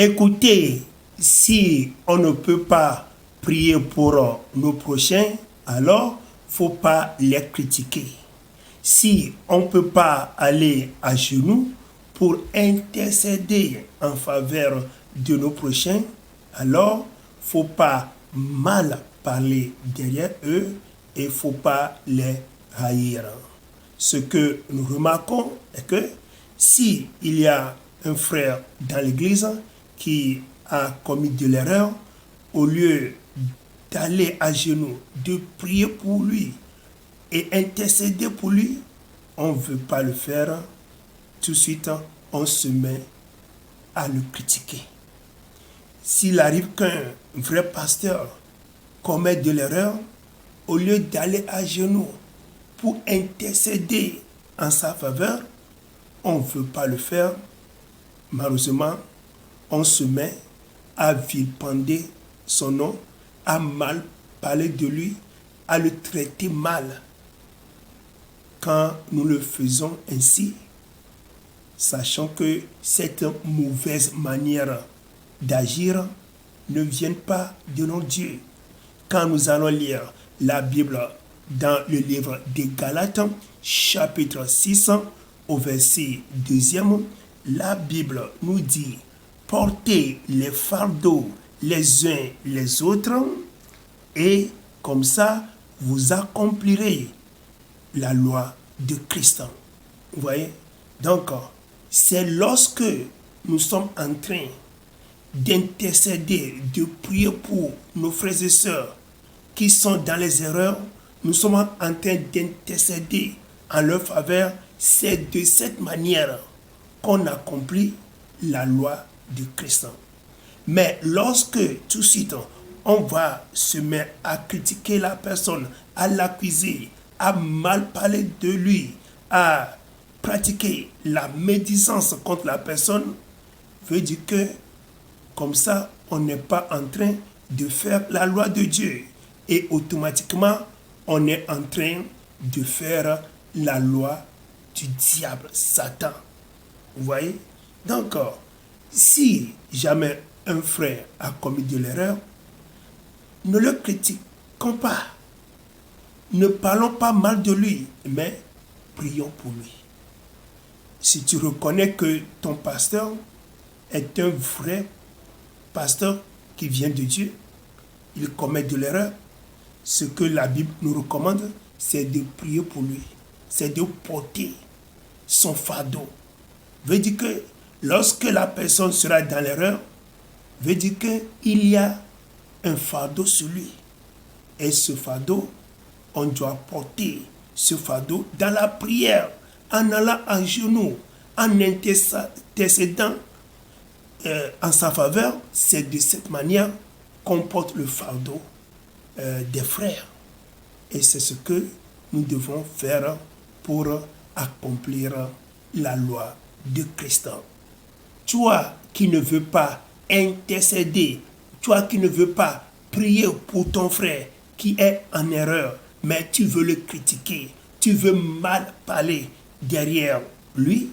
Écoutez, si on ne peut pas prier pour nos prochains, alors faut pas les critiquer. Si on ne peut pas aller à genoux pour intercéder en faveur de nos prochains, alors faut pas mal parler derrière eux et faut pas les haïr. Ce que nous remarquons est que si il y a un frère dans l'église qui a commis de l'erreur, au lieu d'aller à genoux, de prier pour lui et intercéder pour lui, on ne veut pas le faire. Tout de suite, on se met à le critiquer. S'il arrive qu'un vrai pasteur commet de l'erreur, au lieu d'aller à genoux pour intercéder en sa faveur, on ne veut pas le faire. Malheureusement, on se met à vilipender son nom, à mal parler de lui, à le traiter mal. Quand nous le faisons ainsi, sachant que cette mauvaise manière d'agir ne vient pas de notre Dieu. Quand nous allons lire la Bible dans le livre des Galates, chapitre 6, au verset 2, la Bible nous dit « Portez les fardeaux les uns les autres et comme ça, vous accomplirez la loi de Christ. » Vous voyez? Donc, c'est lorsque nous sommes en train d'intercéder, de prier pour nos frères et sœurs qui sont dans les erreurs, nous sommes en train d'intercéder en leur faveur. C'est de cette manière qu'on accomplit la loi de Christ. Mais lorsque tout de suite on va se mettre à critiquer la personne, à l'accuser, à mal parler de lui, à pratiquer la médisance contre la personne, veut dire que comme ça, on n'est pas en train de faire la loi de Dieu. Et automatiquement, on est en train de faire la loi du diable, Satan. Vous voyez? Donc, si jamais un frère a commis de l'erreur, ne le critiquons pas. Ne parlons pas mal de lui, mais prions pour lui. Si tu reconnais que ton pasteur est un vrai pasteur qui vient de Dieu, il commet de l'erreur, ce que la Bible nous recommande, c'est de prier pour lui, c'est de porter son fardeau. Veut dire que lorsque la personne sera dans l'erreur, veut dire qu'il y a un fardeau sur lui. Et ce fardeau, on doit porter ce fardeau dans la prière, en allant en genoux, en intercédant en sa faveur. C'est de cette manière qu'on porte le fardeau des frères. Et c'est ce que nous devons faire pour accomplir la loi de Christ. Toi qui ne veux pas intercéder, toi qui ne veux pas prier pour ton frère qui est en erreur, mais tu veux le critiquer, tu veux mal parler derrière lui,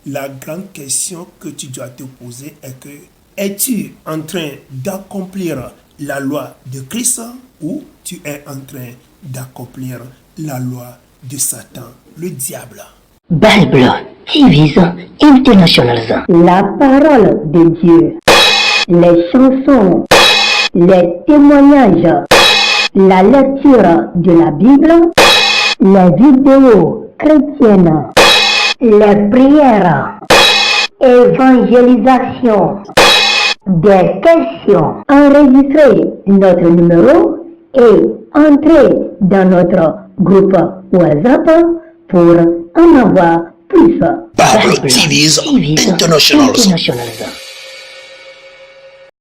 la grande question que tu dois te poser est que es-tu en train d'accomplir la loi de Christ ou tu es en train d'accomplir la loi de Satan, le diable? Bible TV International. La parole de Dieu, les chansons, les témoignages, la lecture de la Bible, les vidéos chrétiennes, les prières, évangélisation, des questions. Enregistrez notre numéro et entrez dans notre groupe WhatsApp pour en avoir plus. Bible TV International.